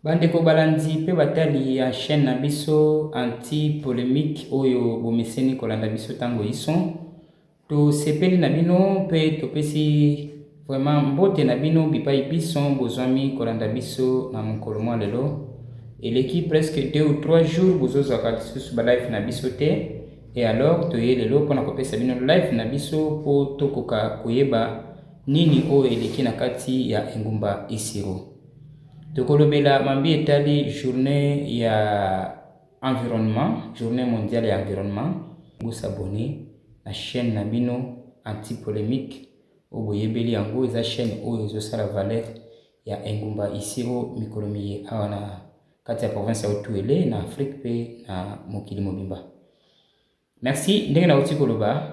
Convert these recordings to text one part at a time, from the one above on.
Bandeko balandi pe batali ya chaîne na biso anti-polémique oyo bomeseni kolanda biso tango ison. To sepeli na bino pe topesi vraiment mbote na bino bipai biso bozwami kolanda biso na mokolo mwa lelo. Eleki presque 2 ou 3 jours bozozwaka lisusu ba live na biso te. Et alors toye lelo pona kopesa bino live na biso po tokoka koyeba nini oyo eleki na kati ya engumba Isiro. Tokolobela mambi etali journée ya environnement, journée mondiale ya environnement. Vous abonnez à la chaîne na bino anti-polémique. Oboyebeli yango eza chaîne oyo ezosala valeur ya engumba Isiro mikolomiye awa na kati ya province ya Otuele na Afrique pe na mokili mobimba. Merci ndenge na uti koloba.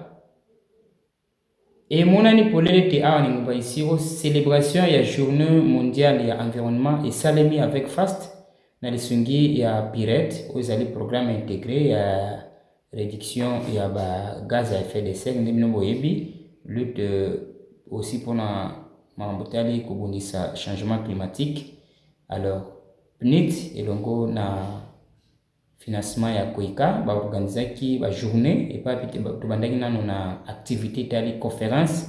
Et mon ani polele te awa ngumba Isiro célébration ya journée mondiale ya environnement et salemi avec fast na lisungi ya pirate ozali programme intégré ya réduction ya ba gaz à effet de serre ndimino boyebi lutte aussi pour na mambotali kobundisa changement climatique. Alors PNIT elongo na financement ya Koika ba organisaki ba journée et pas tubandaki nano na activité tali conférence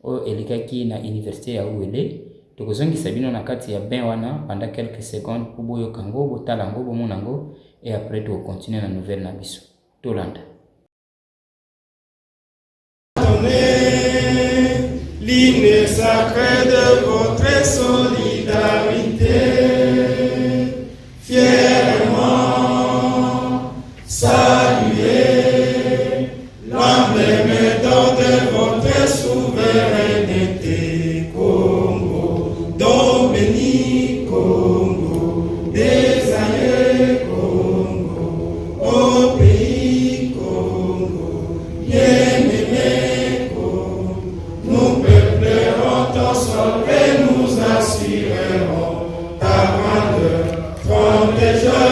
o elikaki na université ya Uele tokozongisa bino na kati ya ben wana pendant quelques secondes pour boyo kango botala ngo bomona ngo et après to continuer na nouvelle na biso tolanda. L'hymne sacré de votre solidarité, fièrement saluer l'emblème d'or de votre souveraineté, Congo, don béni Congo, des aïeux Congo, au pays Congo, bien-aimé Congo, nous peuplerons ton sol et nous assurerons ta grandeur. 30 juin,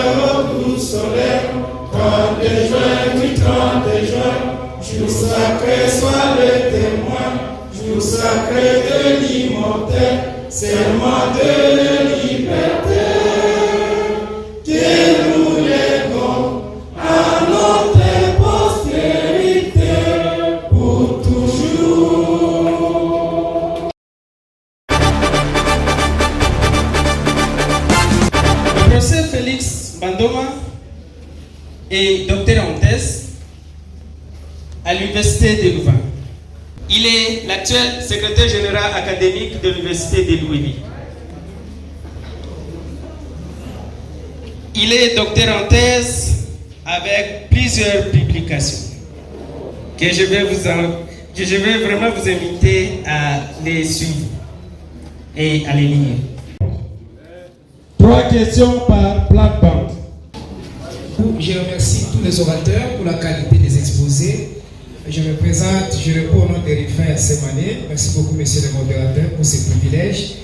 tout solaire, 30 juin, oui, 30 juin, jour sacré, sois le témoin, jour sacré de l'immortel, serment de liberté, que nous léguons à notre postérité pour toujours. Le professeur Félix Bandoma est docteur en thèse à l'université de Louvain. Il est l'actuel secrétaire général académique de l'université de Louvain. Il est docteur en thèse avec plusieurs publications que je vais vraiment vous inviter à les suivre et à les lire. 3 questions par plate-bande. Je remercie tous les orateurs pour la qualité des exposés. Je me présente, je réponds au nom de Rifin Semané. Merci beaucoup, monsieur le modérateur, pour ces privilèges.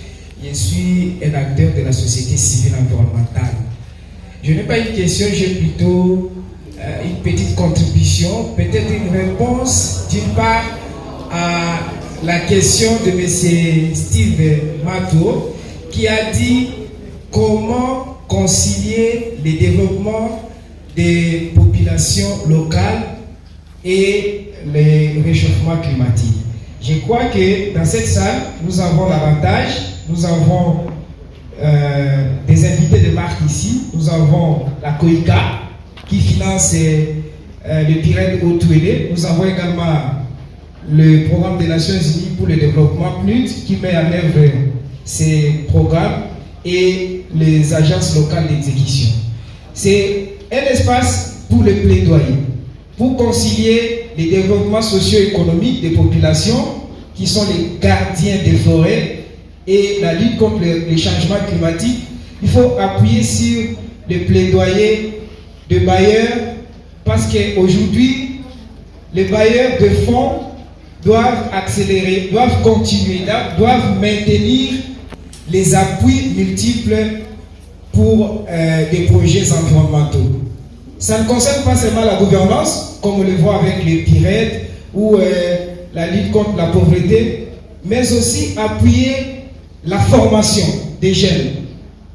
Je suis un acteur de la société civile environnementale. Je n'ai pas une question, j'ai plutôt une petite contribution, peut-être une réponse d'une part à la question de monsieur Steve Mato qui a dit comment concilier le développement des populations locales et le réchauffement climatique. Je crois que dans cette salle, nous avons l'avantage, nous avons des invités de marque ici, nous avons la Koika qui finance le Pirate Otuele, nous avons également le programme des Nations Unies pour le développement PNUD qui met en œuvre ces programmes et les agences locales d'exécution. C'est un espace pour le plaidoyer, pour concilier les développements socio-économiques des populations qui sont les gardiens des forêts et la lutte contre les changements climatiques. Il faut appuyer sur le plaidoyer de bailleurs parce qu'aujourd'hui, les bailleurs de fonds doivent accélérer, doivent continuer, doivent maintenir les appuis multiples pour des projets environnementaux. Ça ne concerne pas seulement la gouvernance, comme on le voit avec les pirates ou la lutte contre la pauvreté, mais aussi appuyer la formation des jeunes.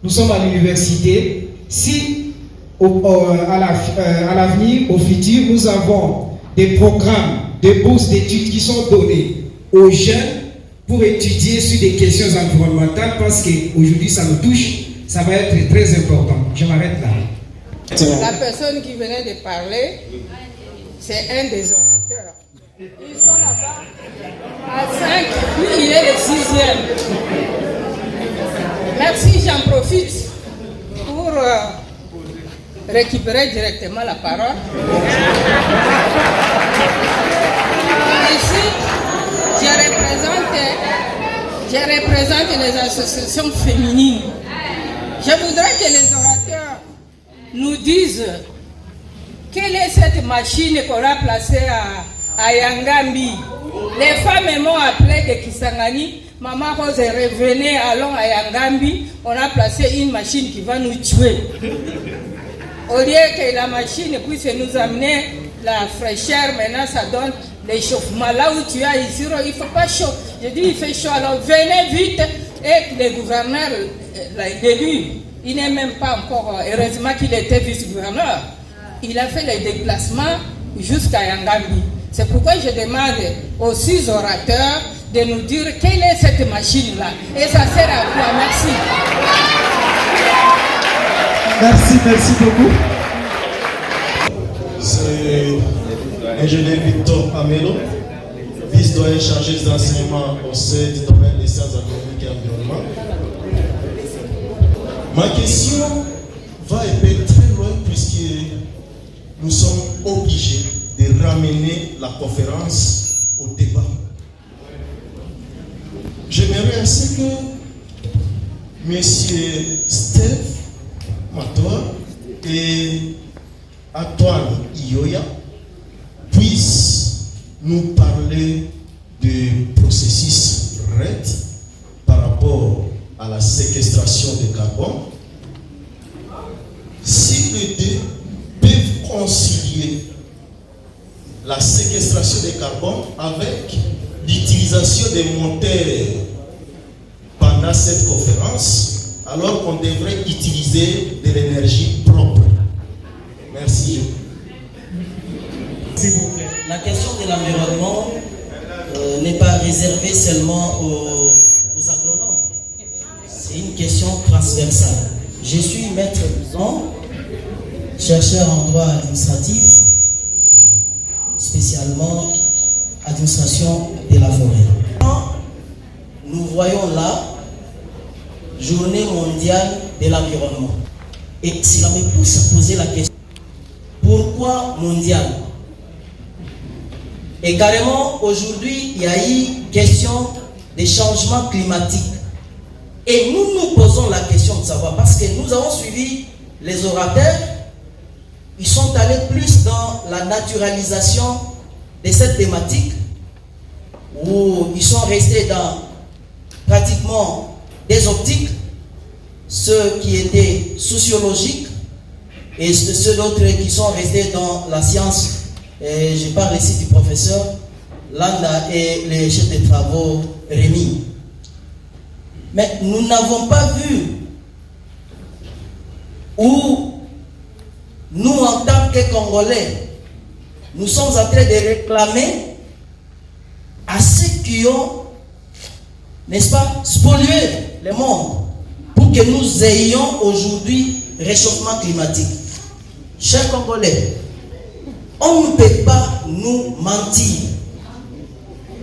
nous sommes à l'université. Si à l'avenir, au futur, nous avons des programmes de bourses d'études qui sont donnés aux jeunes pour étudier sur des questions environnementales, parce qu'aujourd'hui ça nous touche, ça va être très important. Je m'arrête là. La personne qui venait de parler, c'est un des orateurs. Ils sont là-bas à 5, lui il est le 6e. Merci, j'en profite pour récupérer directement la parole. Ici, je représente les associations féminines. Je voudrais que les orateurs nous disent quelle est cette machine qu'on a placée à Yangambi. Les femmes m'ont appelé de Kisangani. Maman Rose, revenez, allons à Yangambi. On a placé une machine qui va nous tuer. Au lieu que la machine puisse nous amener la fraîcheur, maintenant ça donne l'échauffement. Là où tu as ici, il ne faut pas chaud. Je dis il fait chaud, alors venez vite. Et le gouverneur, l'élu, il n'est même pas encore, heureusement qu'il était vice-gouverneur. Il a fait les déplacements jusqu'à Yangambi. C'est pourquoi je demande aux 6 orateurs de nous dire quelle est cette machine-là. Et ça sert à quoi? Merci. Merci beaucoup. C'est l'ingénieur Victor Amelo, vice-doyen chargé des enseignements au sein du domaine des sciences économiques et environnement. Ma question va un peu très loin puisque nous sommes obligés de ramener la conférence au débat. J'aimerais ainsi que M. Steve Matoa et Antoine Ioya puissent nous parler du processus RED par rapport à la séquestration de carbone. Si les deux peuvent concilier la séquestration de carbone avec l'utilisation des moteurs pendant cette conférence, alors qu'on devrait utiliser de l'énergie propre. Merci. S'il vous plaît. La question de l'environnement n'est pas réservée seulement aux agronomes. C'est une question transversale. Je suis maître Bison, chercheur en droit administratif, spécialement administration de la forêt. Nous voyons là Journée mondiale de l'environnement. Et cela me pousse à poser la question, pourquoi mondial? Et carrément, aujourd'hui, il y a eu question des changements climatiques. Et nous nous posons la question de savoir, parce que nous avons suivi les orateurs, ils sont allés plus dans la naturalisation de cette thématique, où ils sont restés dans pratiquement des optiques, ceux qui étaient sociologiques et ceux d'autres qui sont restés dans la science. Et je parle ici du professeur Landa et le chef de travaux Rémi. Mais nous n'avons pas vu où nous, en tant que Congolais, nous sommes en train de réclamer à ceux qui ont, n'est-ce pas, spolié le monde pour que nous ayons aujourd'hui réchauffement climatique. Chers Congolais, on ne peut pas nous mentir.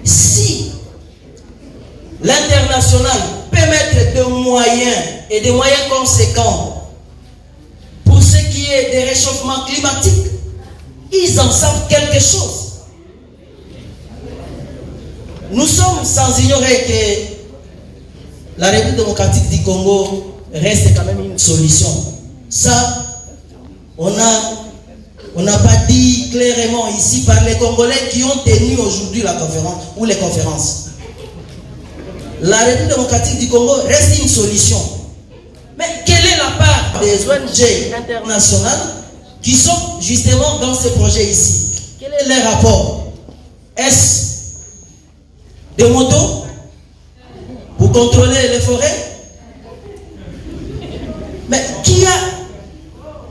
Si l'international peut mettre des moyens et des moyens conséquents pour ce qui est des réchauffements climatiques, ils en savent quelque chose. Nous sommes sans ignorer que la République démocratique du Congo reste quand même une solution. Ça, on n'a pas dit clairement ici par les Congolais qui ont tenu aujourd'hui la conférence ou les conférences. La République démocratique du Congo reste une solution. Mais quelle est la part des ONG internationales qui sont justement dans ce projet ici? Quel est leur rapport? Est-ce des motos pour contrôler les forêts? qui a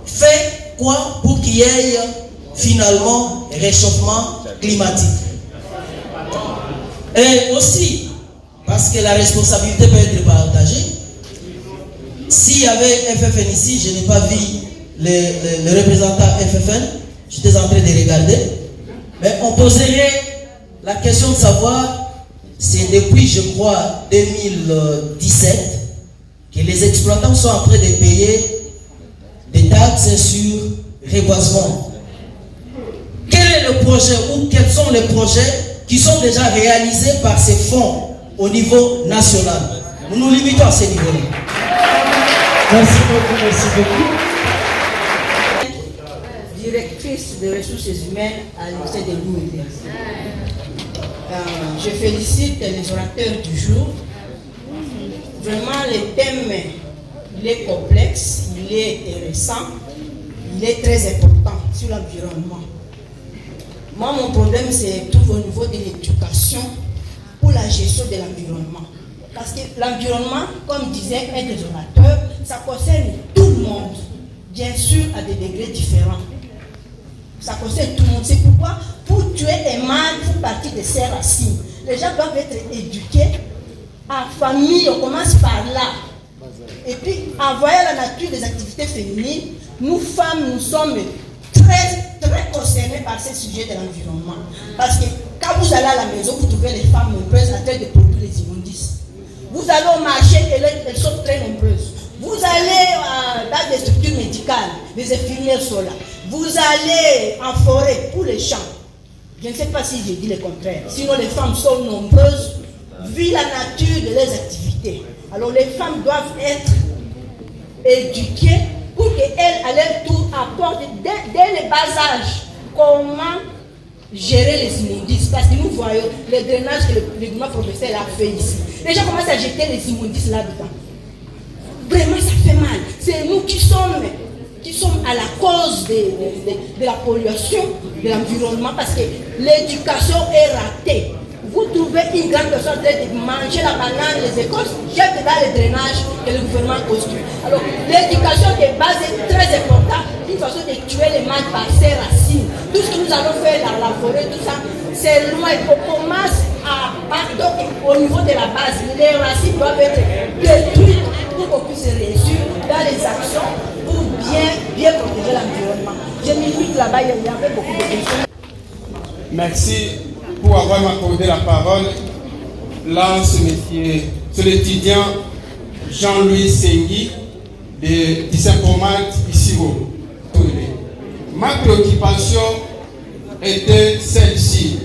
fait quoi pour qu'il y ait finalement réchauffement climatique? Et aussi, parce que la responsabilité peut être partagée, s'il y avait FFN ici, je n'ai pas vu le représentant FFN, j'étais en train de regarder, mais on poserait la question de savoir, c'est depuis, je crois, 2017, que les exploitants sont en train de payer des taxes sur reboisement. Quel est le projet ou quels sont les projets qui sont déjà réalisés par ces fonds au niveau national? Nous nous limitons à ce niveau-là. Merci beaucoup, merci beaucoup. Directrice des ressources humaines à l'Université de Louis. Je félicite les orateurs du jour. Vraiment, le thème, il est complexe, il est intéressant, il est très important sur l'environnement. Moi, mon problème, c'est tout au niveau de l'éducation pour la gestion de l'environnement. Parce que l'environnement, comme disait un des orateurs, ça concerne tout le monde, bien sûr à des degrés différents. Ça concerne tout le monde. C'est pourquoi, pour tuer un mâle, il faut partir de ses racines. Les gens doivent être éduqués. En famille, on commence par là. Et puis, en voyant la nature des activités féminines, nous femmes, nous sommes très concernées par ce sujet de l'environnement. Parce que quand vous allez à la maison, vous trouvez les femmes nombreuses en train de produire les immondices. Vous allez au marché, elles sont très nombreuses. Vous allez dans des structures médicales, les infirmières sont là. Vous allez en forêt pour les champs. Je ne sais pas si j'ai dit le contraire. Sinon, les femmes sont nombreuses, vu la nature de leurs activités. Alors, les femmes doivent être éduquées pour qu'elles, à leur tour, apportent dès le bas âge comment gérer les immondices. Parce que nous voyons le drainage que le gouvernement professeur a fait ici. Les gens commencent à jeter les immondices là-dedans. Vraiment, ça fait mal. C'est nous qui sommes à la cause de la pollution de l'environnement parce que l'éducation est ratée. Vous trouvez une grande personne en train de manger la banane, les écorces, jette dans le drainage que le gouvernement construit. Alors, l'éducation de base est très importante, une façon de tuer les mâles par ses racines. Tout ce que nous allons faire dans la forêt, tout ça, c'est loin. Il faut commencer à partir au niveau de la base. Les racines doivent être détruites pour qu'on puisse réussir dans les actions pour bien protéger l'environnement. Je m'invite là-bas, il y avait beaucoup de questions. Merci pour avoir accordé la parole. Là, c'est l'étudiant Jean-Louis Sengui de Saint-Pomade, ici. Ma préoccupation était celle-ci.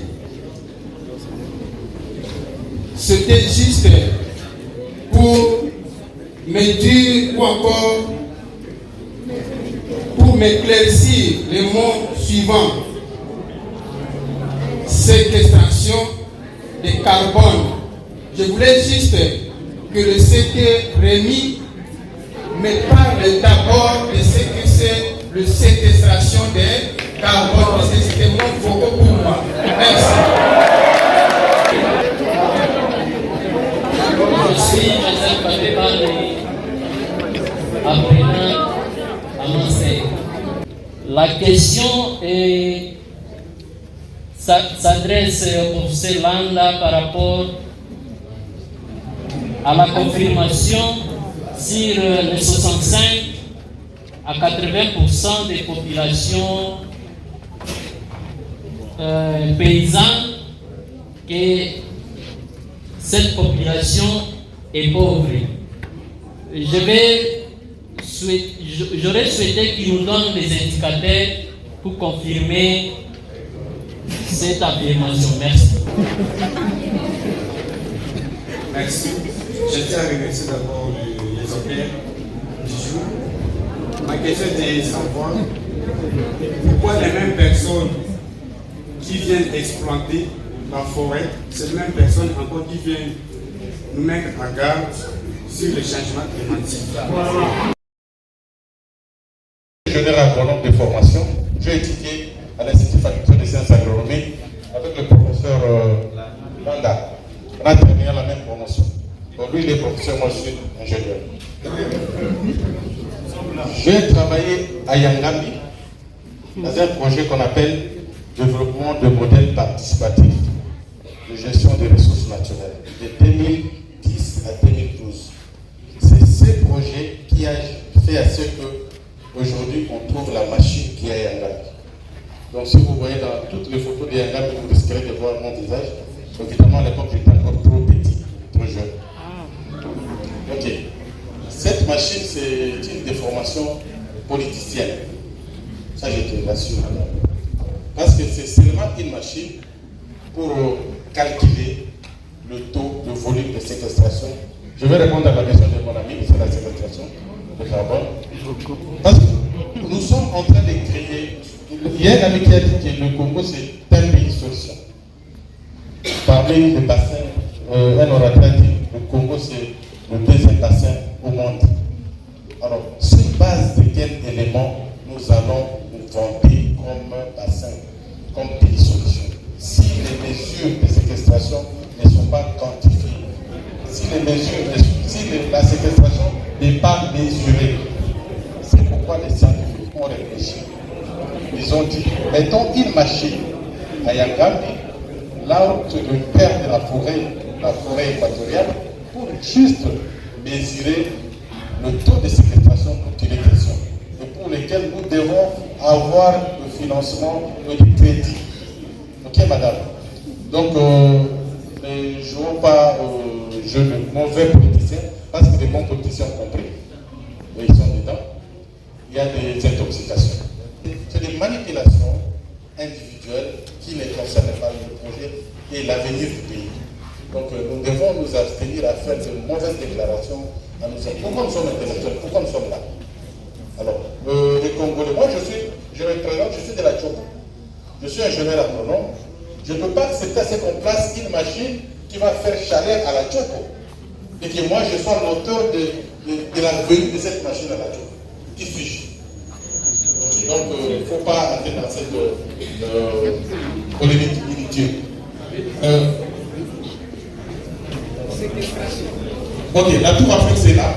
C'était juste pour me dire ou encore pour m'éclaircir les mots suivants. Cette extraction de carbone. Je voulais juste que le CT Rémi me parle d'abord de ce que c'est le séquestration de carbone, parce que c'était mon focus pour moi. Merci. Je suis Joseph Kabeba, apprenant à Marseille. La question s'adresse au professeur Landa par rapport à la confirmation sur les 65 à 80% des populations paysannes que cette population est pauvre. J'aurais souhaité qu'il nous donne des indicateurs pour confirmer cette affirmation. Merci. Merci. Je tiens à remercier d'abord les auteurs du jour. Ma question est de savoir pourquoi les mêmes personnes qui viennent exploiter la forêt, c'est les mêmes personnes encore qui viennent nous mettre en garde sur le changement climatique. Je donne un bon nombre de formations. J'ai étudié à l'Institut faculté des sciences agronomiques avec le professeur Landa. On a terminé la même promotion. Donc lui, il est professeur, moi je suis ingénieur. j'ai travaillé à Yangambi dans un projet qu'on appelle développement de modèles participatifs de gestion des ressources naturelles de 2010 à 2012. C'est ce projet qui a fait à ce que aujourd'hui on trouve la machine qui est à Yangambi. Donc si vous voyez dans toutes les photos de Yangambi, vous risquerez de voir mon visage. Évidemment, à l'époque, j'étais encore trop petit, trop jeune. Ok. Cette machine, c'est une déformation politicienne. Ça, je te l'assure. Parce que c'est seulement une machine pour calculer le taux, le volume de séquestration. Je vais répondre à la question de mon ami sur la séquestration de carbone. Parce que nous sommes en train de créer. Il y a un ami qui a dit que le Congo, c'est un pays solution. Parmi les bassins, un orateur a dit que le Congo, c'est le deuxième bassin au monde. Alors, sur base de quel élément nous allons nous vanter comme bassin, comme pays solution? Si les mesures de séquestration ne sont pas quantifiées, si la séquestration n'est pas mesurée, c'est pourquoi les scientifiques ont réfléchi. Ils ont dit, mettons une machine à Yangambi, là où c'est le père de la forêt équatoriale, pour juste mesurer le taux de séquestration dont il est question, et pour lesquels nous devons avoir le financement et du crédit. Ok, madame? Donc, ne jouons pas au jeu de mauvais politiciens, parce que des bons politiciens ont compris. Et ils sont dedans. Il y a des intoxications. C'est des manipulations individuelles qui ne concernent pas le projet et l'avenir du pays. Donc nous devons nous abstenir à faire de mauvaises déclarations à nous. Pourquoi nous sommes intellectuels? Pourquoi nous sommes là? Alors, les Congolais, moi je suis de la Tchopo. Je suis ingénieur agronome. Je ne peux pas accepter à ce qu'on place une machine qui va faire chaleur à la Tchopo. Et que moi je sois l'auteur de la venue de cette machine à la Tchopo. Qui suis-je? Donc, il ne faut pas entrer dans cette polémique inutile. Ok, la Tour Afrique, c'est là.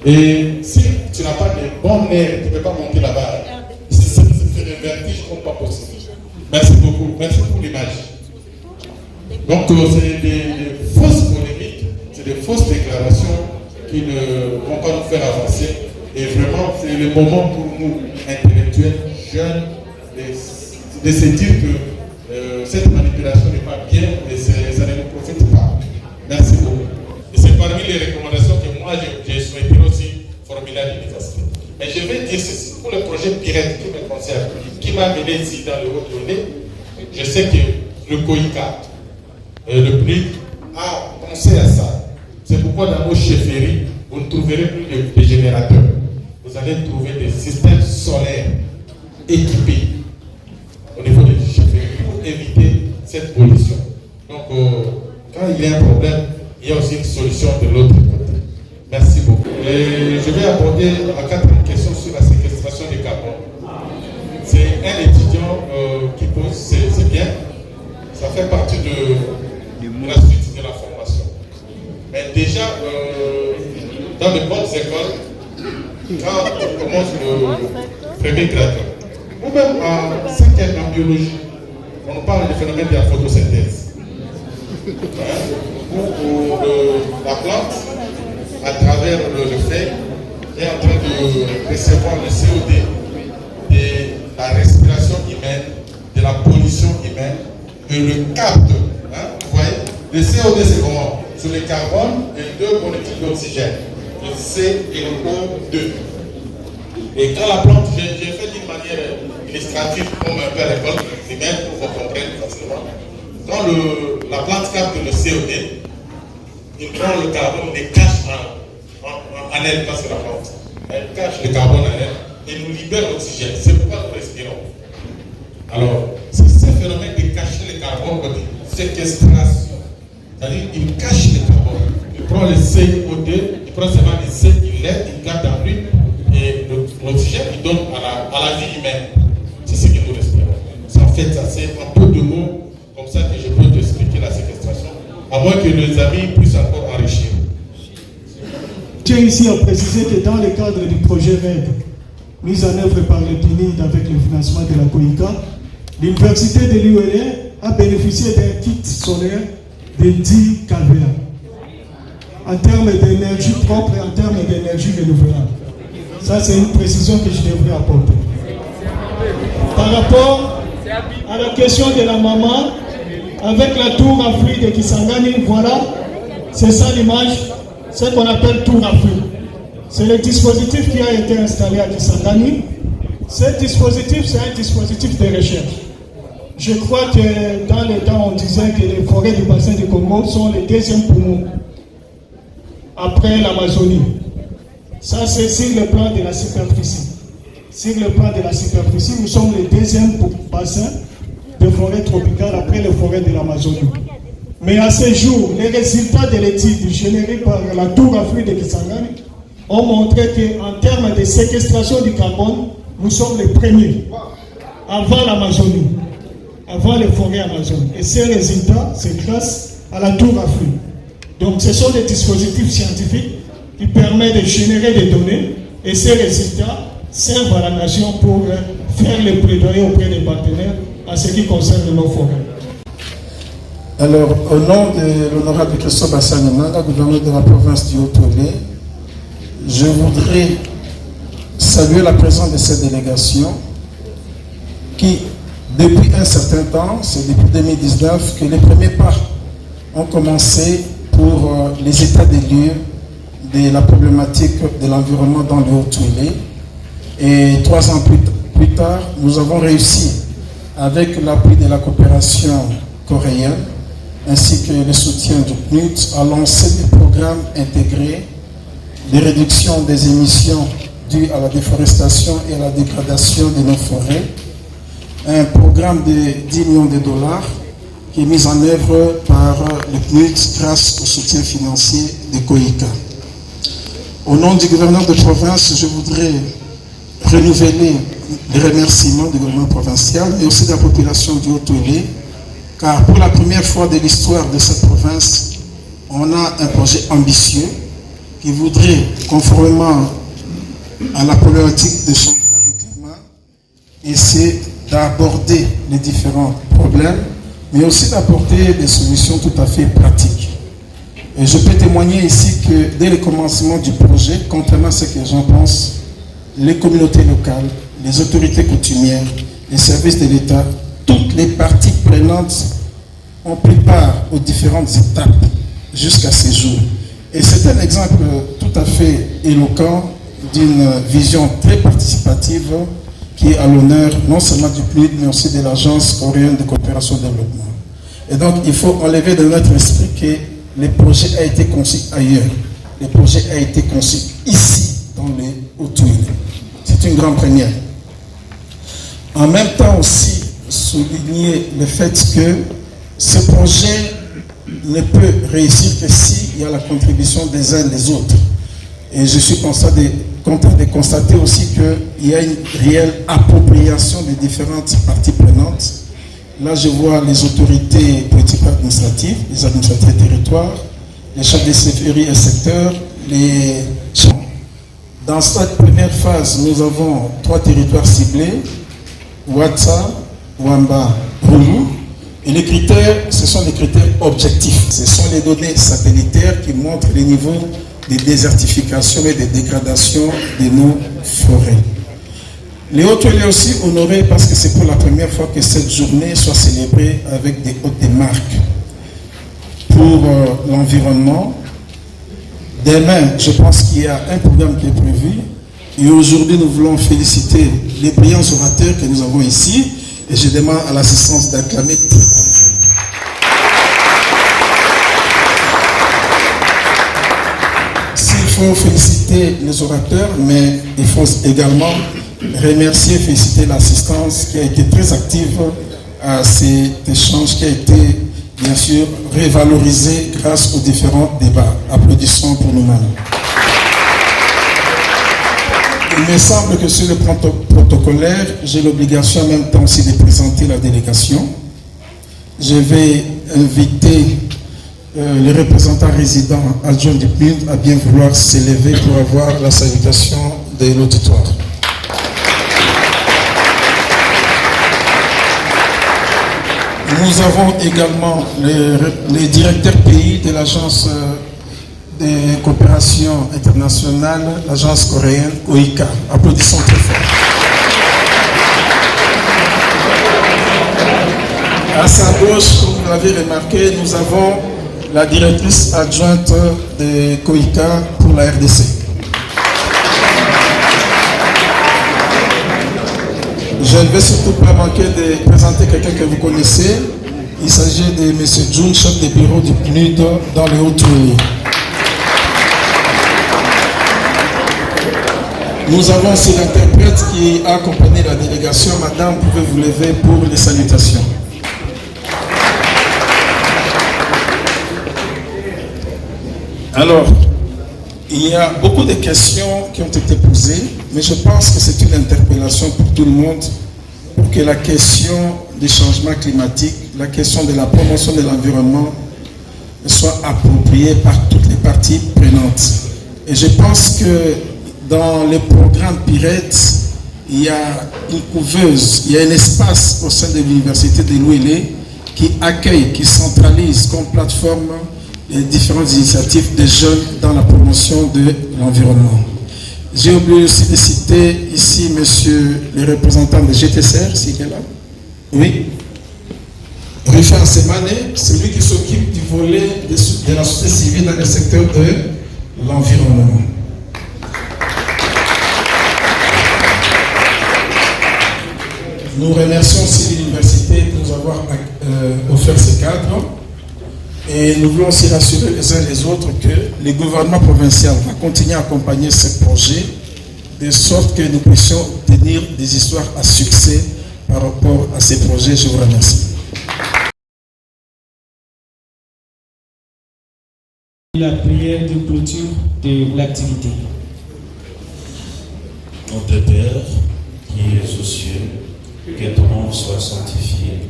Et si tu n'as pas de bons nerfs, tu ne peux pas monter là-bas. C'est le vertige comme pas possible. Merci beaucoup. Merci pour l'image. Donc, c'est des fausses polémiques, c'est des fausses déclarations qui ne vont pas nous faire avancer. Et vraiment, c'est le moment pour nous, intellectuels, jeunes, de se dire que cette manipulation n'est pas bien et ça ne nous profite pas. Merci beaucoup. Et c'est parmi les recommandations que moi, j'ai souhaité aussi formuler à l'université. Et je vais dire ceci, pour le projet Pirate qui me concerne, qui m'a amené ici dans le Haut-Lyonnais, je sais que le COICA, le PNUD, a pensé à ça. C'est pourquoi dans nos chefferies, vous ne trouverez plus de générateurs. Vous allez trouver des systèmes solaires équipés au niveau des chefferies pour éviter cette pollution. Donc, quand il y a un problème, il y a aussi une solution de l'autre côté. Merci beaucoup. Et je vais aborder la quatrième question sur la séquestration du carbone. C'est un étudiant qui pose, c'est bien. Ça fait partie de la suite de la formation. Mais déjà, dans les bonnes écoles, quand on commence le premier grade, ou même en 5e en biologie, on parle du phénomène de la photosynthèse. Où la plante, à travers le feuille, est en train de recevoir le CO2 de la respiration humaine, de la pollution humaine, et le capte. Vous voyez, le CO2 c'est comment? Sur le carbone et 2 molécules d'oxygène, le C et le O2. Et quand la plante, j'ai fait d'une manière illustrative, comme un peu à l'école primaire, pour qu'on comprenne facilement. Quand la plante capte le CO2, il prend le carbone, il le cache en elle, parce que la plante, elle cache le carbone en elle et nous libère l'oxygène. C'est pourquoi nous respirons. Alors, c'est ce phénomène de cacher le carbone, séquestration. C'est-à-dire qu'il cache le carbone. Il prend le CO2, il prend seulement le C, il l'aide, il garde en lui, et l'oxygène, il donne à la vie humaine. C'est ce que nous respirons. En fait, ça c'est un peu de mots comme ça que je peux t'expliquer la séquestration, à moins que les amis puissent encore enrichir. Dieu tiens ici à préciser que dans le cadre du projet RED, mis en œuvre par le PNID avec le financement de la COICA, l'université de l'ULA a bénéficié d'un kit solaire de 10 kVA en termes d'énergie propre et en termes d'énergie renouvelable. Ça, c'est une précision que je devrais apporter. Par rapport à la question de la maman, avec la tour à fruits de Kisangani, voilà, c'est ça l'image, ce qu'on appelle tour à fruits. C'est le dispositif qui a été installé à Kisangani. Ce dispositif, c'est un dispositif de recherche. Je crois que dans le temps, on disait que les forêts du bassin du Congo sont les deuxièmes poumons après l'Amazonie. Ça, c'est sur le plan de la superficie. Sur le plan de la superficie, nous sommes le deuxième bassin de forêt tropicale après les forêts de l'Amazonie. Mais à ce jour, les résultats de l'étude générée par la tour à fruits de Kisangani ont montré qu'en termes de séquestration du carbone, nous sommes les premiers, avant l'Amazonie, avant les forêts amazones. Et ces résultats, c'est grâce à la tour à fruits. Donc ce sont des dispositifs scientifiques qui permettent de générer des données et ces résultats servent à la nation pour faire le plaidoyer auprès des partenaires en ce qui concerne nos forêts. Alors, au nom de l'honorable Christophe Bassanimanga, gouverneur de la province du Haut-Tolé, je voudrais saluer la présence de cette délégation qui, depuis un certain temps, c'est depuis 2019 que les premiers pas ont commencé pour les états des lieux de la problématique de l'environnement dans le Haut-Tolé. Et 3 ans plus tard, nous avons réussi, avec l'appui de la coopération coréenne, ainsi que le soutien du PNUD, à lancer des programmes intégrés de réduction des émissions dues à la déforestation et à la dégradation de nos forêts. Un programme de 10 millions de dollars qui est mis en œuvre par le PNUD grâce au soutien financier de COICA. Au nom du gouverneur de province, je voudrais renouveler les remerciements du gouvernement provincial et aussi de la population du Haut-Tolé, car pour la première fois de l'histoire de cette province, on a un projet ambitieux qui voudrait, conformément à la problématique de changement du climat, essayer d'aborder les différents problèmes, mais aussi d'apporter des solutions tout à fait pratiques. Et je peux témoigner ici que dès le commencement du projet, contrairement à ce que les gens pensent, les communautés locales, les autorités coutumières, les services de l'État, toutes les parties prenantes ont pris part aux différentes étapes jusqu'à ce jour. Et c'est un exemple tout à fait éloquent d'une vision très participative qui est à l'honneur non seulement du PNUD, mais aussi de l'Agence coréenne de coopération et de développement. Et donc, il faut enlever de notre esprit que le projet a été conçu ailleurs. Le projet a été conçu ici, dans les Haut-Tolé. C'est une grande première. En même temps aussi, souligner le fait que ce projet ne peut réussir que s'il y a la contribution des uns des autres. Et je suis content de constater aussi qu'il y a une réelle appropriation des différentes parties prenantes. Là, je vois les autorités politiques administratives, les administrateurs des territoires, les chefs de sécurité et secteurs, les champs. Dans cette première phase, nous avons 3 territoires ciblés, Ouatsa, Wamba, Roulou. Et les critères, ce sont des critères objectifs. Ce sont les données satellitaires qui montrent les niveaux de désertification et de dégradation de nos forêts. Les Haut-Tolé aussi honorés parce que c'est pour la première fois que cette journée soit célébrée avec des hautes marques pour l'environnement. Demain, je pense qu'il y a un programme qui est prévu. Et aujourd'hui, nous voulons féliciter les brillants orateurs que nous avons ici. Et je demande à l'assistance d'acclamer. S'il faut féliciter les orateurs, mais il faut également remercier et féliciter l'assistance qui a été très active à cet échange qui a été, bien sûr, révalorisé grâce aux différents débats. Applaudissements pour nous-mêmes. Il me semble que sur le plan protocolaire, j'ai l'obligation en même temps aussi de présenter la délégation. Je vais inviter le représentant résident adjoint du PNUD à bien vouloir s'élever pour avoir la salutation de l'auditoire. Nous avons également les directeurs pays de l'agence de coopération internationale, l'agence coréenne OICA. Applaudissons très fort. À sa gauche, comme vous l'avez remarqué, nous avons la directrice adjointe de COICA pour la RDC. Je ne vais surtout pas manquer de présenter quelqu'un que vous connaissez. Il s'agit de M. Jun, chef de bureau du PNUD dans le Haut-Tuéli. Nous avons aussi l'interprète qui a accompagné la délégation. Madame, pouvez vous lever pour les salutations. Alors, il y a beaucoup de questions qui ont été posées, mais je pense que c'est une interpellation pour tout le monde, pour que la question du changement climatique, la question de la promotion de l'environnement soit appropriée par toutes les parties prenantes. Et je pense que dans le programme PIRET, il y a une couveuse, il y a un espace au sein de l'université de l'Ouélé qui accueille, qui centralise comme plateforme les différentes initiatives des jeunes dans la promotion de l'environnement. J'ai oublié aussi de citer ici monsieur le représentant de GTCR, s'il est là. Oui. Rufin Semane, celui qui s'occupe du volet de la société civile dans le secteur de l'environnement. Nous remercions aussi l'université pour nous avoir offert ce cadre. Et nous voulons aussi rassurer les uns et les autres que le gouvernement provincial va continuer à accompagner ce projet de sorte que nous puissions tenir des histoires à succès par rapport à ces projets. Je vous remercie. La prière de clôture de l'activité. Notre Père, qui es aux cieux, que ton nom soit sanctifié,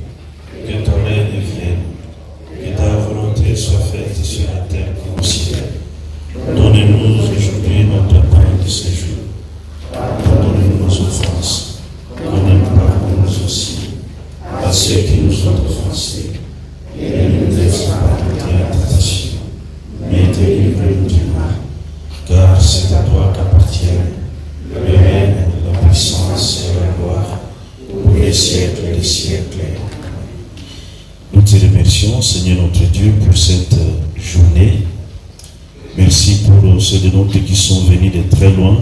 que ton règne vienne. Que ta volonté soit faite sur la terre comme au ciel. Donnez-nous aujourd'hui notre pain de ce jour. Pardonnez-nous nos offenses, comme nous pardonnons aussi à ceux qui nous ont offensés. Et ne nous laisse pas entrer en tentation, mais délivre-nous du mal. Car c'est à toi qu'appartiennent le règne, la puissance et la gloire pour les siècles des siècles. Nous te remercions, Seigneur notre Dieu, pour cette journée. Merci pour ceux de nôtres qui sont venus de très loin,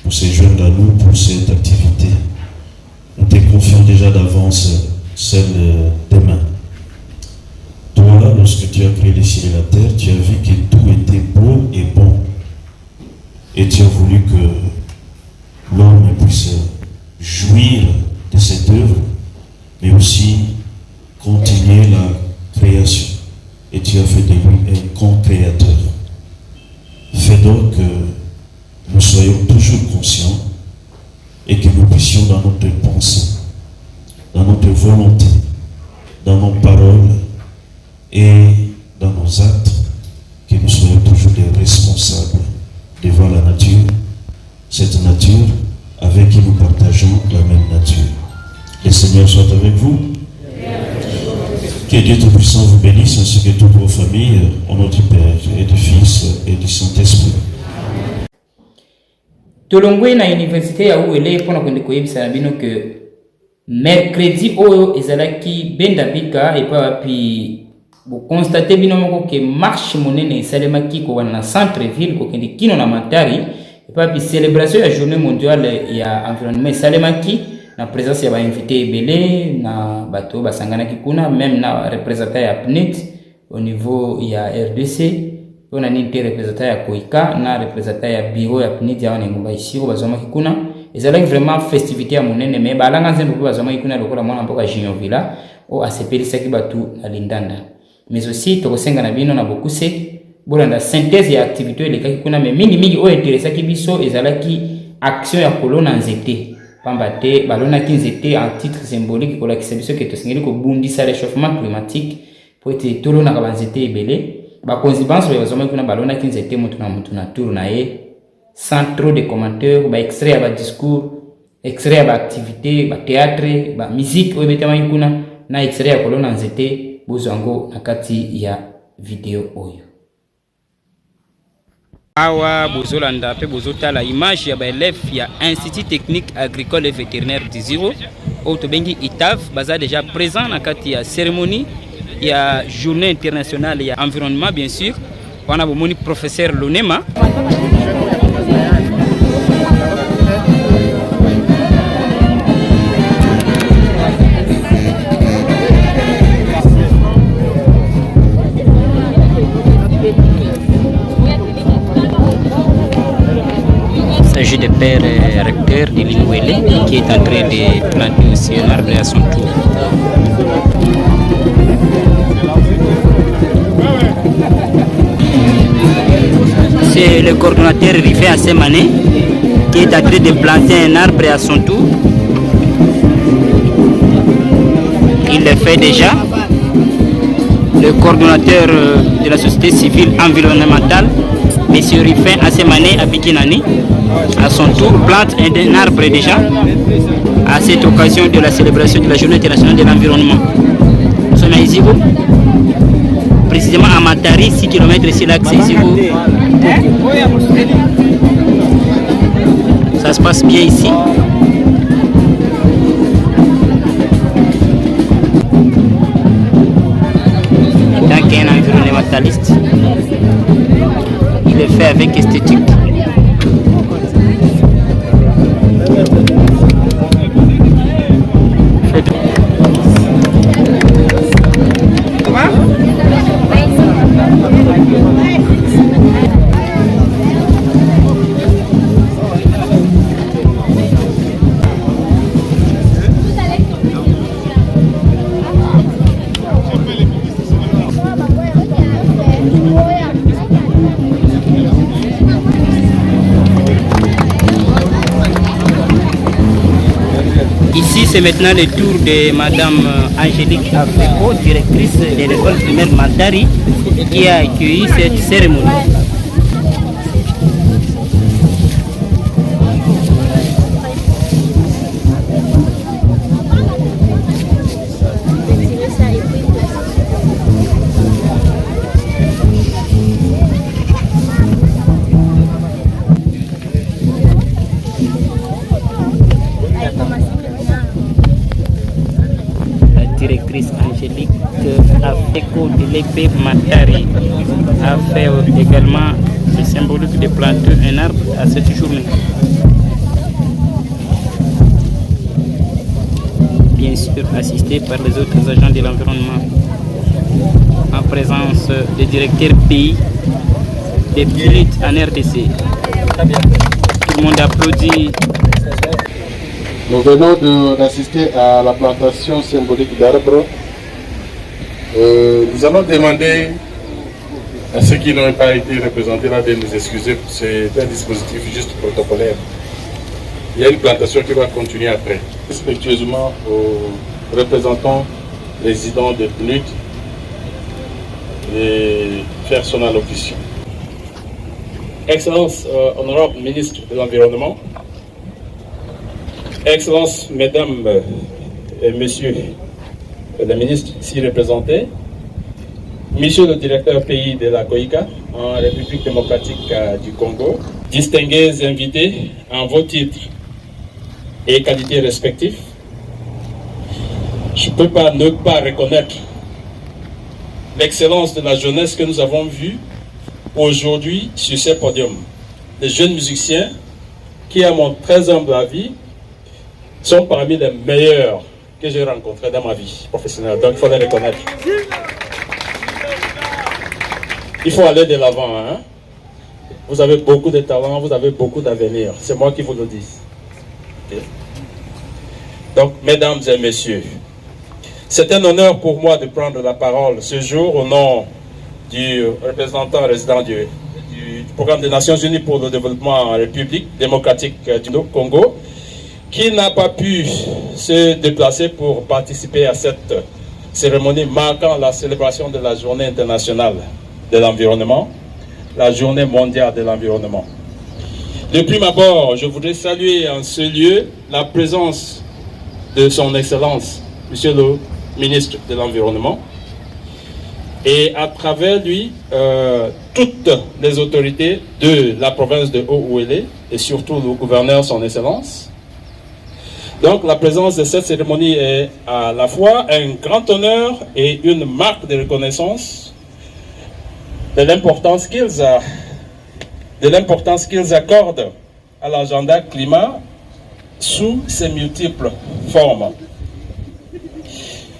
pour ces jeunes à nous, pour cette activité. Nous te confions déjà d'avance celle demain. Toi, lorsque tu as créé les cieux et la terre, tu as vu que tout était beau et bon. Et tu as voulu que l'homme puisse jouir de cette œuvre, mais aussi continuer la création. Et tu as fait de lui un co-créateur. Fais donc que nous soyons toujours conscients et que nous puissions dans notre pensée, dans notre volonté, dans nos paroles et dans nos actes, que nous soyons toujours des responsables devant la nature, cette nature avec qui nous partageons la même nature. Le Seigneur soit avec vous. Que Dieu Tout-Puissant vous bénisse ainsi que toutes vos familles, au nom du Père et du Fils et du Saint-Esprit. Tolongwe na université ya Ouélé pona kwende koyebisa bino que mercredi oyo ezalaki bendabika et pa pi bo constater bino moko que marche monene esalemaki ko wana centre ville ko kende kino na Matari et pa pi célébration ya journée mondiale ya environnement esalemaki na présence ya ba invité ebele na bato basangana kikuna même na représentant ya PNUD au niveau ya RDC on a ni représentant ya Koika na représentant ya bureau ya PNUD ya ngomba isiro bazoma kikuna ezalaki vraiment festivité ya monene mais balanga nzembo ko bazoma kikuna lokola mwana mboka Junior Villa o asepelisaki batu na Lindanda mais aussi tokosenga na bino na bokuse bolanda synthèse ya activité elekaki kuna mais mingi o intéressaki biso ezalaki action ya kolona nzete pambate balona kinzete en titre symbolique ko la kisabiso ke tosengeli ko bundisa réchauffement climatique pour être tolona ka banzete ebele bakonzi banso bazomaki kuna balonaki nzete mutu na tour na ye sans trop de commentaires, ba extrait ya ba discours, extrait ya ba activité, ba théâtre, ba musique oyo betamaki kuna na extrait ya kolona nzete bozango na kati ya video oyo. Awa bozolanda pe bozotala image ya ba élève ya Institut Technique Agricole et Vétérinaire du Ziro oyo tobengi ITAV baza déjà présent na kati ya cérémonie ya journée internationale ya environnement bien sûr. Wana bomoni professeur Lonema. Il s'agit de père recteur de Lingwele qui est en train de planter aussi un arbre à son tour. C'est le coordonnateur Riffé à Semane qui est en train de planter un arbre à son tour. Il le fait déjà. Le coordonnateur de la société civile environnementale, M. Riffé à Semane à Bikinani, à son tour plante un arbre déjà à cette occasion de la célébration de la Journée internationale de l'environnement. Nous sommes à Izigo, précisément à Matari, 6 km ici l'axe Izigo. Ça se passe bien ici. Tant qu'un environnementaliste, il le fait avec esthétique. Ici, c'est maintenant le tour de Madame Angélique Afeko, directrice de l'école primaire Matari, qui a accueilli cette cérémonie. Directrice Angélique Afeko de l'EP Matari a fait également le symbolique de planter un arbre à cette journée. Bien sûr assisté par les autres agents de l'environnement en présence des directeurs pays des pilotes en RDC. Tout le monde applaudit. Nous venons d'assister à la plantation symbolique d'arbres. Nous allons demander à ceux qui n'ont pas été représentés là de nous excuser. C'est un dispositif juste protocolaire. Il y a une plantation qui va continuer après. Respectueusement aux représentants résidents de PNUD et faire son allocution. Excellence, honorable ministre de l'Environnement, Excellences, Mesdames et Messieurs les ministres ici représentés, Monsieur le directeur pays de la COICA en République démocratique du Congo, distingués invités en vos titres et qualités respectifs, je ne peux pas ne pas reconnaître l'excellence de la jeunesse que nous avons vue aujourd'hui sur ces podiums. Des jeunes musiciens qui, à mon très humble avis, sont parmi les meilleurs que j'ai rencontrés dans ma vie professionnelle. Donc il faut les reconnaître. Il faut aller de l'avant. Hein? Vous avez beaucoup de talent, vous avez beaucoup d'avenir. C'est moi qui vous le dis. Okay? Donc, mesdames et messieurs, c'est un honneur pour moi de prendre la parole ce jour au nom du représentant résident du Programme des Nations Unies pour le développement en République démocratique du Congo, qui n'a pas pu se déplacer pour participer à cette cérémonie marquant la célébration de la Journée internationale de l'environnement, la journée mondiale de l'environnement. De prime abord, je voudrais saluer en ce lieu la présence de son Excellence, Monsieur le ministre de l'Environnement, et à travers lui, toutes les autorités de la province de Haut-Uélé, et surtout le gouverneur, son Excellence. Donc la présence de cette cérémonie est à la fois un grand honneur et une marque de reconnaissance de l'importance qu'ils accordent à l'agenda climat sous ses multiples formes.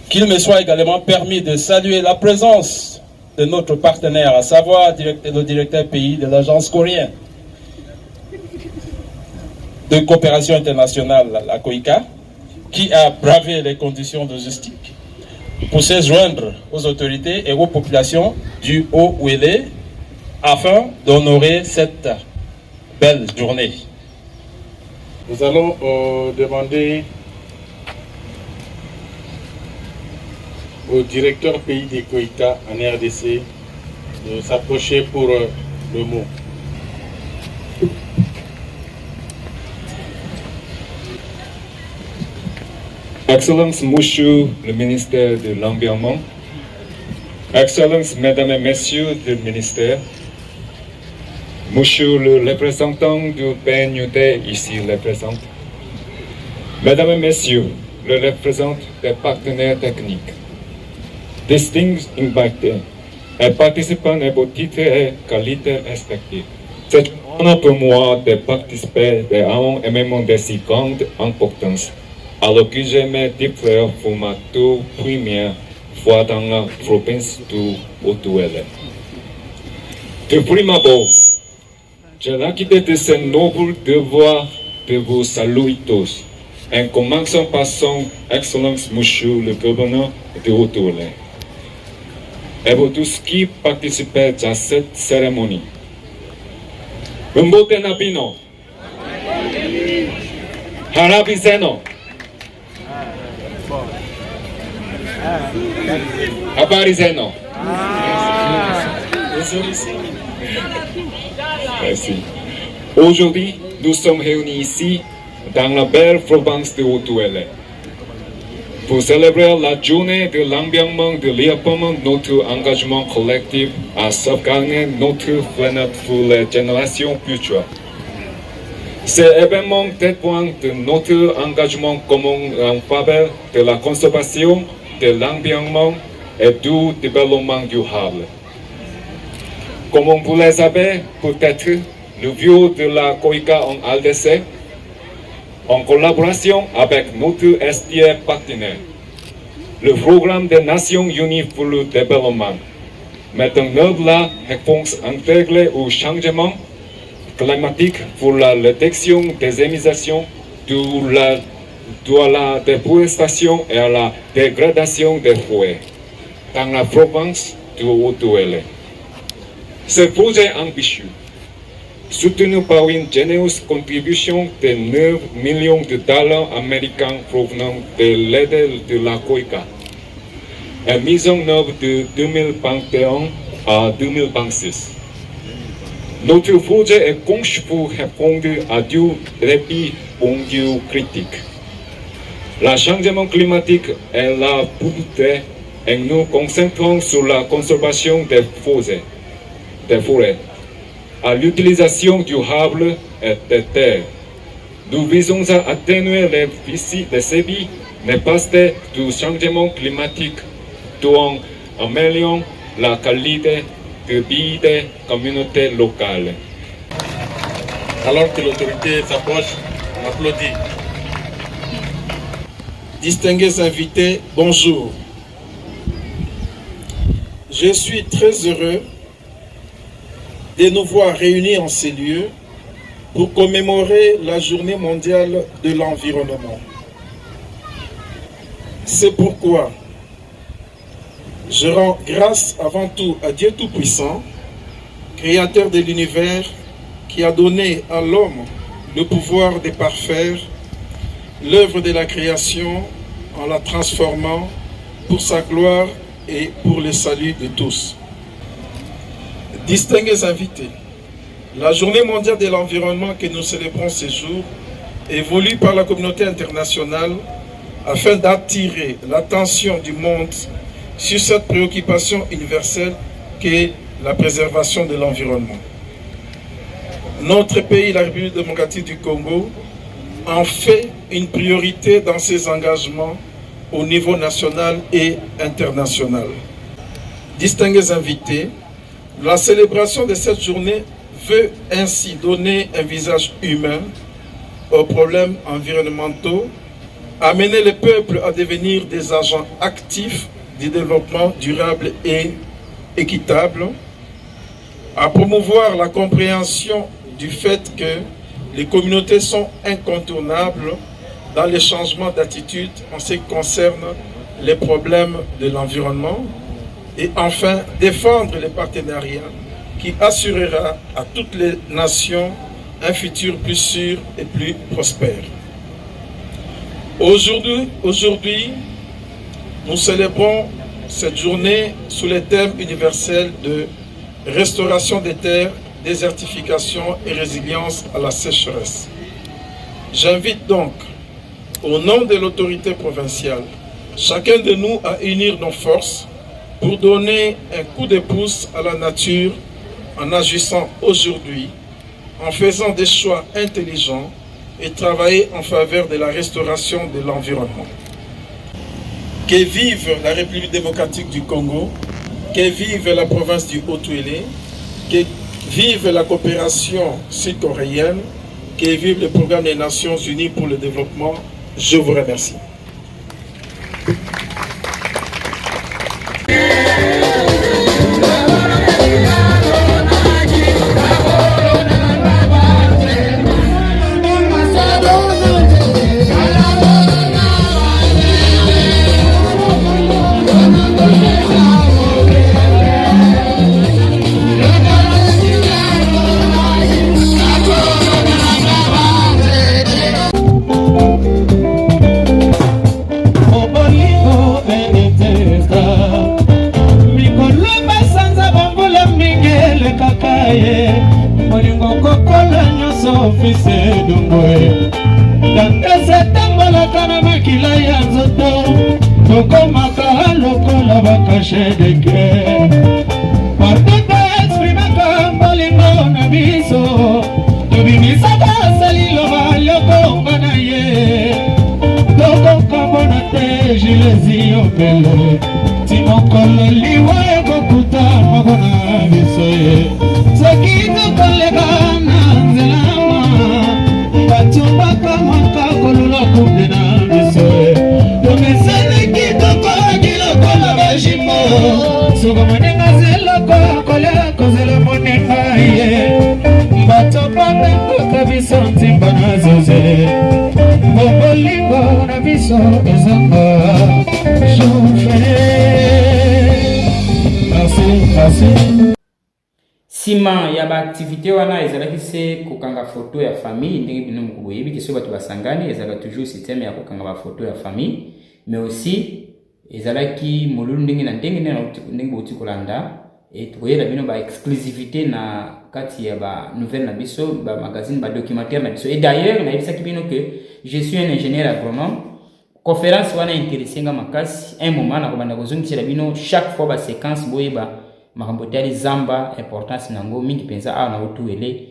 Qu'il me soit également permis de saluer la présence de notre partenaire, à savoir le directeur pays de l'agence coréenne de coopération internationale, la COICA, qui a bravé les conditions logistiques pour se joindre aux autorités et aux populations du Haut-Uélé afin d'honorer cette belle journée. Nous allons demander au directeur pays des COICA en RDC de s'approcher pour le mot. Excellence Monsieur le ministère de l'Environnement, Excellences Mesdames et Messieurs du ministère, Monsieur le représentant du PNUD ici présent, Mesdames et Messieurs, le représentant des partenaires techniques, distinguished invités et participants à vos titres et qualités respectives. C'est un honneur pour moi de participer à un événement de si grande importance, alors que je me déplace pour ma toute première fois dans la province du Haut-Uélé. De prime abord, j'ai l'acquitté de ce noble devoir de vous saluer tous, en commençant par son Excellence Monsieur le gouverneur de Haut-Uélé, et vous tous qui participez à cette cérémonie. Mbote Nabino, Harabizeno, Habarizeno. Merci. Aujourd'hui, nous sommes réunis ici, dans la belle province de Haut-Uélé, pour célébrer la journée de l'environnement de réaffirmer notre engagement collectif à sauvegarder notre planète pour les générations futures. Cet événement témoigne de notre engagement commun en faveur de la conservation de l'environnement et du développement durable. Comme vous le savez, peut-être, le bureau de la COICA en RDC, en collaboration avec notre SDR partenaire, le Programme des Nations Unies pour le développement, met en œuvre la réponse intégrée au changement climatique pour la réduction des émissions de la déforestation et à la dégradation des forêts dans la province du Haut-Uélé. Ce projet ambitieux, soutenu par une généreuse contribution de 9 millions de dollars américains provenant de l'aide de la COICA, est mis en œuvre de 2021 à 2026. Notre projet est conçu pour répondre à des défis mondiaux critiques. Le changement climatique est la priorité et nous concentrons sur la conservation des forêts, à l'utilisation durable des terres. Nous visons à atténuer les effets néfastes du changement climatique tout en améliorant la qualité de vie des communautés locales. Alors que l'autorité s'approche, on applaudit. Distingués invités, bonjour. Je suis très heureux de nous voir réunis en ces lieux pour commémorer la Journée mondiale de l'environnement. C'est pourquoi je rends grâce avant tout à Dieu Tout-Puissant, Créateur de l'univers, qui a donné à l'homme le pouvoir de parfaire l'œuvre de la création en la transformant pour sa gloire et pour le salut de tous. Distingués invités, la Journée mondiale de l'environnement que nous célébrons ce jour est voulue par la communauté internationale afin d'attirer l'attention du monde sur cette préoccupation universelle qu'est la préservation de l'environnement. Notre pays, la République démocratique du Congo, en fait une priorité dans ses engagements au niveau national et international. Distingués invités, la célébration de cette journée veut ainsi donner un visage humain aux problèmes environnementaux, amener le peuple à devenir des agents actifs du développement durable et équitable, à promouvoir la compréhension du fait que les communautés sont incontournables dans les changements d'attitude en ce qui concerne les problèmes de l'environnement, et enfin défendre les partenariats qui assurera à toutes les nations un futur plus sûr et plus prospère. Aujourd'hui, nous célébrons cette journée sous le thème universel de restauration des terres, désertification et résilience à la sécheresse. J'invite donc, au nom de l'autorité provinciale, chacun de nous à unir nos forces pour donner un coup de pouce à la nature en agissant aujourd'hui, en faisant des choix intelligents et travailler en faveur de la restauration de l'environnement. Que vive la République démocratique du Congo, que vive la province du Haut-Uélé, que vive la coopération sud-coréenne, que vive le programme des Nations Unies pour le développement. Je vous remercie. Sima ya ba activité wana ezalaki se kokanga photo ya famille ndenge bino mukoyebi ke so bato basangani ezalaka toujours système ya kokanga ba photo ya famille, mais aussi ezalaki molulu ndenge na ndenge boti kolanda et toyela bino ba exclusivité na kati ya ba nouvelle na biso ba magazine ba documentaire na biso. Et d'ailleurs na yebisaki bino que je suis un ingénieur agronome. Conférence wana intéressé nga makasi un moment na kobanda kozongisa bino chaque fois ba séquence boyeba makambo tali zamba importance nango mingi penza a na Haut-Uélé.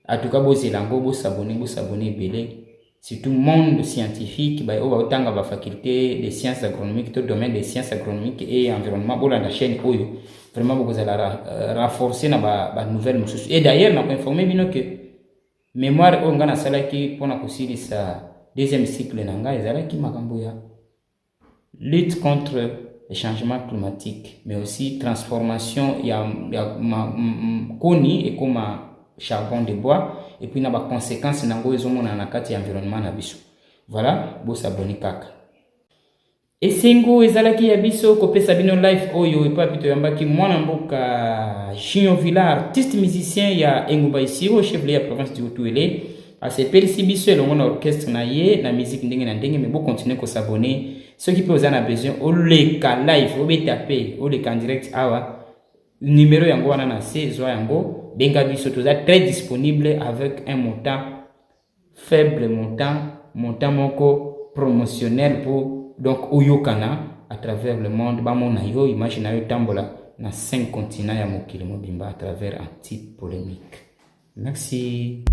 En tout cas bozelango bo s'abonner belé surtout monde scientifique ba o tanga ba faculté des sciences agronomiques, tout domaine des sciences agronomiques et environnement bola na chaîne oyo vraiment beaucoup za renforcer na ba nouvelle mususu. Et d'ailleurs na informer bino que mémoire o ngana salaki pona kosilisa deuxième cycle nanga ezalaki makambo ya lutte contre les changements climatiques, mais aussi transformation ya koni et comme charbon de bois, et puis na ba conséquences nango ezomona na kati ya environnement na biso. Voilà, bo s'abonner kaka. Esengo ezalaki ya biso kopesa bino live oyo epa pito yambaki mwana mboka Junior Villa, artiste musicien ya Engumba Isiro, chef de la province du Haut-Uélé. A se perisi biso elongo na orchestre na ye na musique ndenge na ndenge, mais bo continuer ko s'abonner. Ceux qui peuvent en avoir besoin, au leka live, au betape, au leka en direct awa numéro yango wana na se zwa yango benga biso toza très disponible avec un montant faible, montant moko promotionnel pour donc oyokana à travers le monde. Bamona yo imagine yo tambola na 5 continents ya mokili mobimba à travers un titre polémique. Merci.